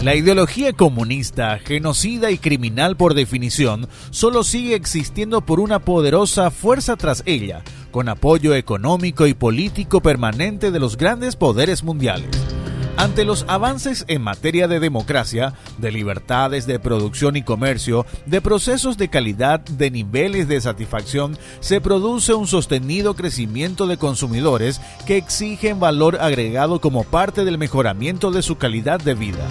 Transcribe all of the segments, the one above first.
La ideología comunista, genocida y criminal por definición, solo sigue existiendo por una poderosa fuerza tras ella, con apoyo económico y político permanente de los grandes poderes mundiales. Ante los avances en materia de democracia, de libertades de producción y comercio, de procesos de calidad, de niveles de satisfacción, se produce un sostenido crecimiento de consumidores que exigen valor agregado como parte del mejoramiento de su calidad de vida.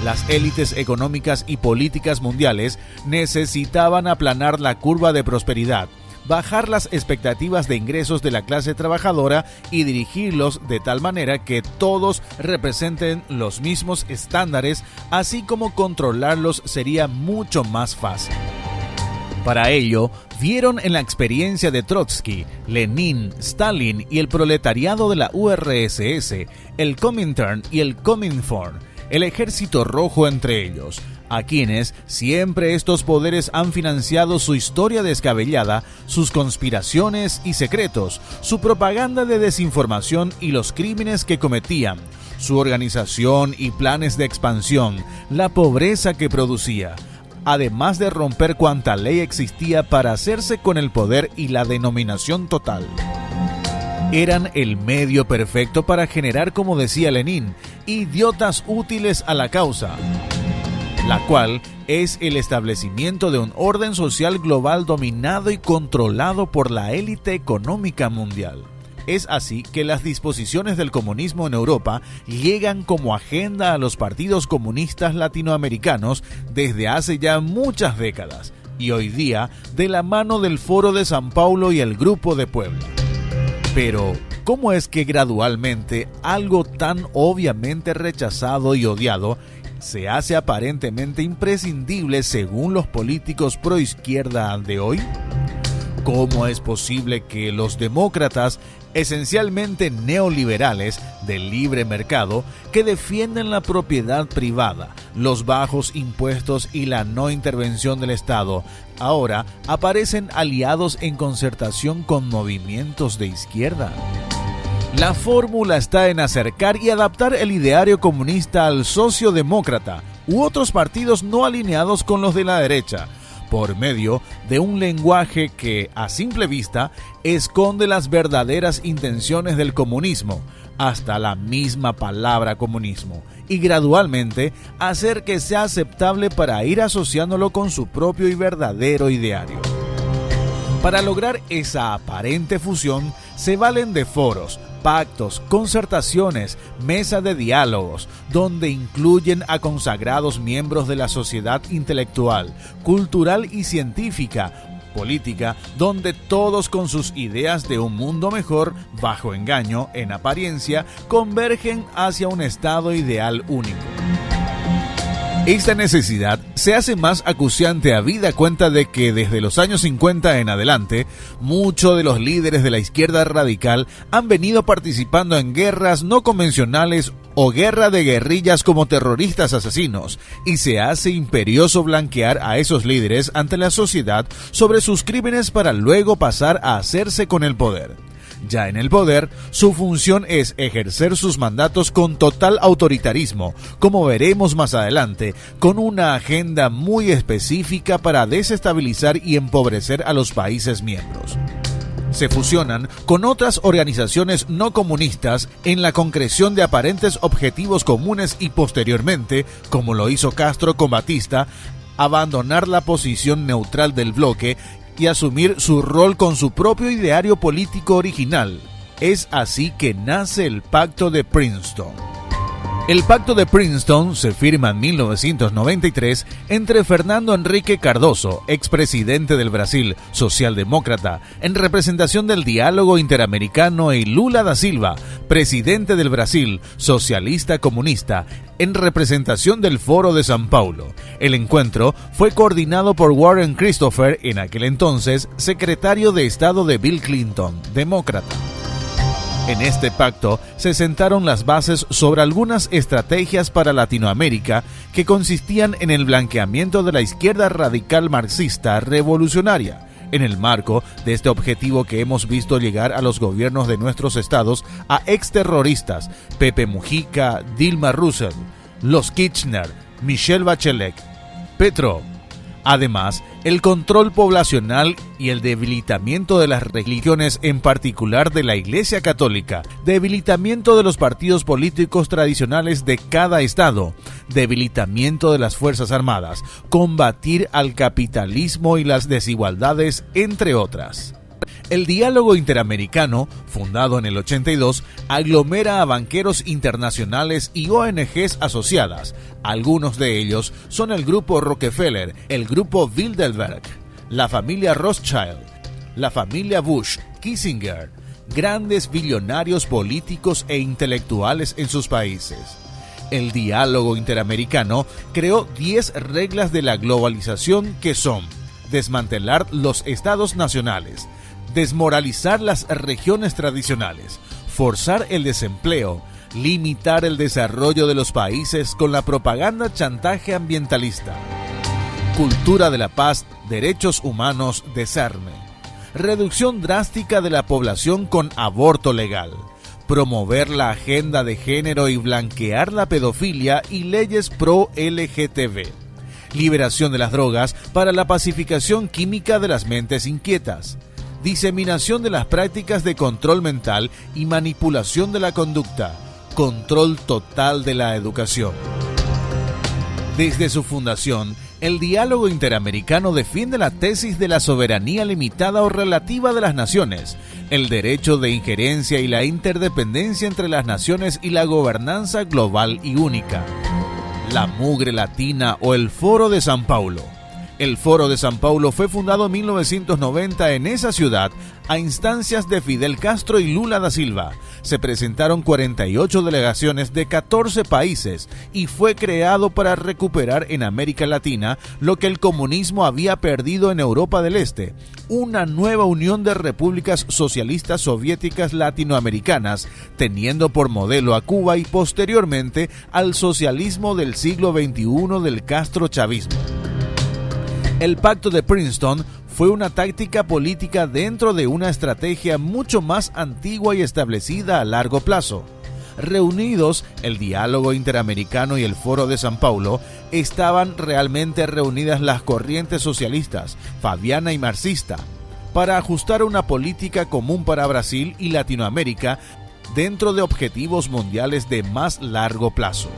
Las élites económicas y políticas mundiales necesitaban aplanar la curva de prosperidad, bajar las expectativas de ingresos de la clase trabajadora y dirigirlos de tal manera que todos representen los mismos estándares, así como controlarlos sería mucho más fácil. Para ello, vieron en la experiencia de Trotsky, Lenin, Stalin y el proletariado de la URSS, el Comintern y el Cominform, el Ejército Rojo entre ellos, a quienes siempre estos poderes han financiado su historia descabellada, sus conspiraciones y secretos, su propaganda de desinformación y los crímenes que cometían, su organización y planes de expansión, la pobreza que producía, además de romper cuanta ley existía para hacerse con el poder y la denominación total. Eran el medio perfecto para generar, como decía Lenin, idiotas útiles a la causa, la cual es el establecimiento de un orden social global dominado y controlado por la élite económica mundial. Es así que las disposiciones del comunismo en Europa llegan como agenda a los partidos comunistas latinoamericanos desde hace ya muchas décadas, y hoy día de la mano del Foro de San Paulo y el Grupo de Puebla. Pero, ¿cómo es que gradualmente algo tan obviamente rechazado y odiado se hace aparentemente imprescindible según los políticos proizquierda de hoy? ¿Cómo es posible que los demócratas, esencialmente neoliberales del libre mercado, que defienden la propiedad privada, los bajos impuestos y la no intervención del Estado, ahora aparecen aliados en concertación con movimientos de izquierda? La fórmula está en acercar y adaptar el ideario comunista al sociodemócrata u otros partidos no alineados con los de la derecha, por medio de un lenguaje que, a simple vista, esconde las verdaderas intenciones del comunismo, hasta la misma palabra comunismo, y gradualmente hacer que sea aceptable para ir asociándolo con su propio y verdadero ideario. Para lograr esa aparente fusión, se valen de foros, pactos, concertaciones, mesas de diálogos, donde incluyen a consagrados miembros de la sociedad intelectual, cultural y científica, política, donde todos con sus ideas de un mundo mejor, bajo engaño, en apariencia, convergen hacia un estado ideal único. Esta necesidad se hace más acuciante habida cuenta de que desde los años 50 en adelante, muchos de los líderes de la izquierda radical han venido participando en guerras no convencionales o guerra de guerrillas como terroristas asesinos, y se hace imperioso blanquear a esos líderes ante la sociedad sobre sus crímenes para luego pasar a hacerse con el poder. Ya en el poder, su función es ejercer sus mandatos con total autoritarismo, como veremos más adelante, con una agenda muy específica para desestabilizar y empobrecer a los países miembros. Se fusionan con otras organizaciones no comunistas en la concreción de aparentes objetivos comunes y posteriormente, como lo hizo Castro con Batista, abandonar la posición neutral del bloque y asumir su rol con su propio ideario político original. Es así que nace el Pacto de Princeton. El Pacto de Princeton se firma en 1993 entre Fernando Henrique Cardoso, expresidente del Brasil, socialdemócrata, en representación del diálogo interamericano, y Lula da Silva, presidente del Brasil, socialista comunista, en representación del Foro de San Paulo. El encuentro fue coordinado por Warren Christopher, en aquel entonces secretario de Estado de Bill Clinton, demócrata. En este pacto se sentaron las bases sobre algunas estrategias para Latinoamérica que consistían en el blanqueamiento de la izquierda radical marxista revolucionaria, en el marco de este objetivo que hemos visto llegar a los gobiernos de nuestros estados a exterroristas, Pepe Mujica, Dilma Rousseff, los Kirchner, Michelle Bachelet, Petro. Además, el control poblacional y el debilitamiento de las religiones, en particular de la Iglesia Católica, debilitamiento de los partidos políticos tradicionales de cada estado, debilitamiento de las Fuerzas Armadas, combatir al capitalismo y las desigualdades, entre otras. El diálogo interamericano, fundado en el 82, aglomera a banqueros internacionales y ONGs asociadas. Algunos de ellos son el Grupo Rockefeller, el Grupo Bilderberg, la familia Rothschild, la familia Bush, Kissinger, grandes billonarios políticos e intelectuales en sus países. El diálogo interamericano creó 10 reglas de la globalización que son: desmantelar los estados nacionales, desmoralizar las regiones tradicionales, forzar el desempleo, limitar el desarrollo de los países con la propaganda chantaje ambientalista, cultura de la paz, derechos humanos, desarme, reducción drástica de la población con aborto legal, promover la agenda de género y blanquear la pedofilia y leyes pro-LGTB, liberación de las drogas para la pacificación química de las mentes inquietas, diseminación de las prácticas de control mental y manipulación de la conducta, control total de la educación. Desde su fundación, el diálogo interamericano defiende la tesis de la soberanía limitada o relativa de las naciones, el derecho de injerencia y la interdependencia entre las naciones y la gobernanza global y única. La Mugre Latina o el Foro de San Paulo. El Foro de San Paulo fue fundado en 1990 en esa ciudad a instancias de Fidel Castro y Lula da Silva. Se presentaron 48 delegaciones de 14 países y fue creado para recuperar en América Latina lo que el comunismo había perdido en Europa del Este, una nueva unión de repúblicas socialistas soviéticas latinoamericanas, teniendo por modelo a Cuba y posteriormente al socialismo del siglo XXI del castrochavismo. El Pacto de Princeton fue una táctica política dentro de una estrategia mucho más antigua y establecida a largo plazo. Reunidos, el diálogo interamericano y el Foro de San Paulo, estaban realmente reunidas las corrientes socialistas, fabiana y marxista, para ajustar una política común para Brasil y Latinoamérica dentro de objetivos mundiales de más largo plazo.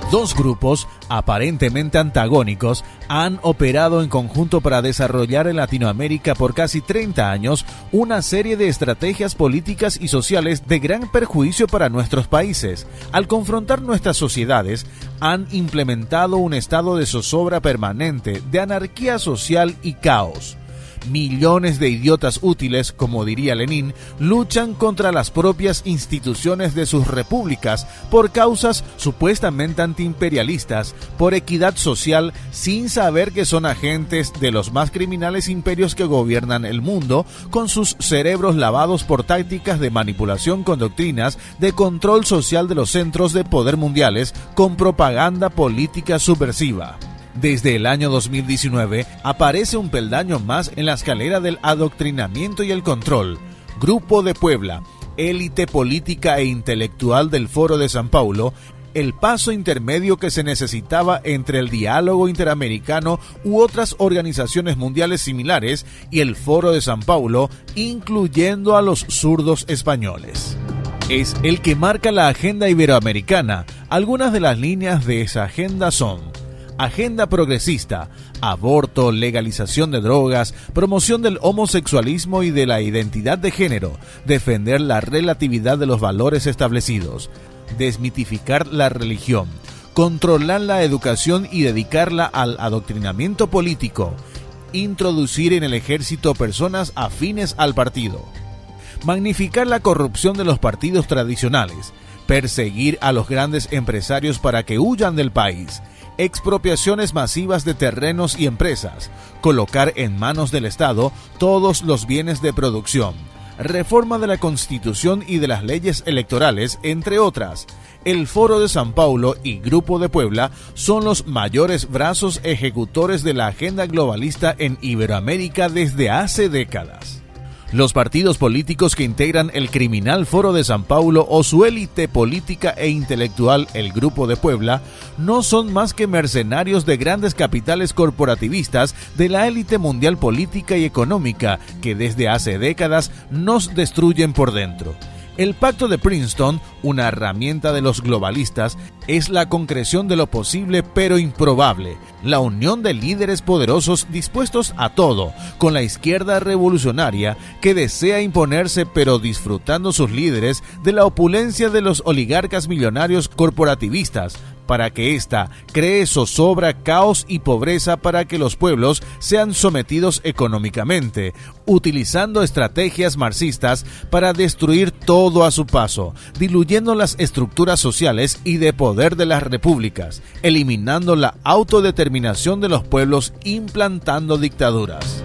Dos grupos, aparentemente antagónicos, han operado en conjunto para desarrollar en Latinoamérica por casi 30 años una serie de estrategias políticas y sociales de gran perjuicio para nuestros países. Al confrontar nuestras sociedades, han implementado un estado de zozobra permanente, de anarquía social y caos. Millones de idiotas útiles, como diría Lenin, luchan contra las propias instituciones de sus repúblicas por causas supuestamente antiimperialistas, por equidad social, sin saber que son agentes de los más criminales imperios que gobiernan el mundo, con sus cerebros lavados por tácticas de manipulación con doctrinas de control social de los centros de poder mundiales, con propaganda política subversiva. Desde el año 2019 aparece un peldaño más en la escalera del adoctrinamiento y el control. Grupo de Puebla, élite política e intelectual del Foro de San Paulo, el paso intermedio que se necesitaba entre el diálogo interamericano u otras organizaciones mundiales similares y el Foro de San Paulo, incluyendo a los zurdos españoles. Es el que marca la agenda iberoamericana. Algunas de las líneas de esa agenda son: agenda progresista, aborto, legalización de drogas, promoción del homosexualismo y de la identidad de género, defender la relatividad de los valores establecidos, desmitificar la religión, controlar la educación y dedicarla al adoctrinamiento político, introducir en el ejército personas afines al partido, magnificar la corrupción de los partidos tradicionales, perseguir a los grandes empresarios para que huyan del país, expropiaciones masivas de terrenos y empresas, colocar en manos del Estado todos los bienes de producción, reforma de la Constitución y de las leyes electorales, entre otras. El Foro de San Paulo y Grupo de Puebla son los mayores brazos ejecutores de la agenda globalista en Iberoamérica desde hace décadas. Los partidos políticos que integran el Criminal Foro de San Paulo o su élite política e intelectual, el Grupo de Puebla, no son más que mercenarios de grandes capitales corporativistas de la élite mundial política y económica que desde hace décadas nos destruyen por dentro. El Pacto de Princeton, una herramienta de los globalistas, es la concreción de lo posible pero improbable, la unión de líderes poderosos dispuestos a todo, con la izquierda revolucionaria que desea imponerse pero disfrutando sus líderes de la opulencia de los oligarcas millonarios corporativistas, para que ésta cree zozobra, caos y pobreza para que los pueblos sean sometidos económicamente, utilizando estrategias marxistas para destruir todo a su paso, diluyendo las estructuras sociales y de poder de las repúblicas, eliminando la autodeterminación de los pueblos, implantando dictaduras.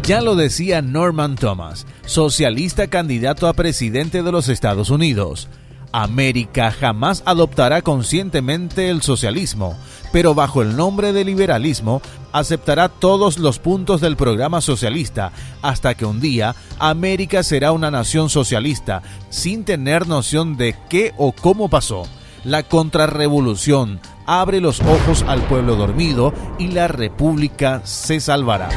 Ya lo decía Norman Thomas, socialista candidato a presidente de los Estados Unidos. América jamás adoptará conscientemente el socialismo, pero bajo el nombre de liberalismo aceptará todos los puntos del programa socialista hasta que un día América será una nación socialista sin tener noción de qué o cómo pasó. La contrarrevolución abre los ojos al pueblo dormido y la república se salvará.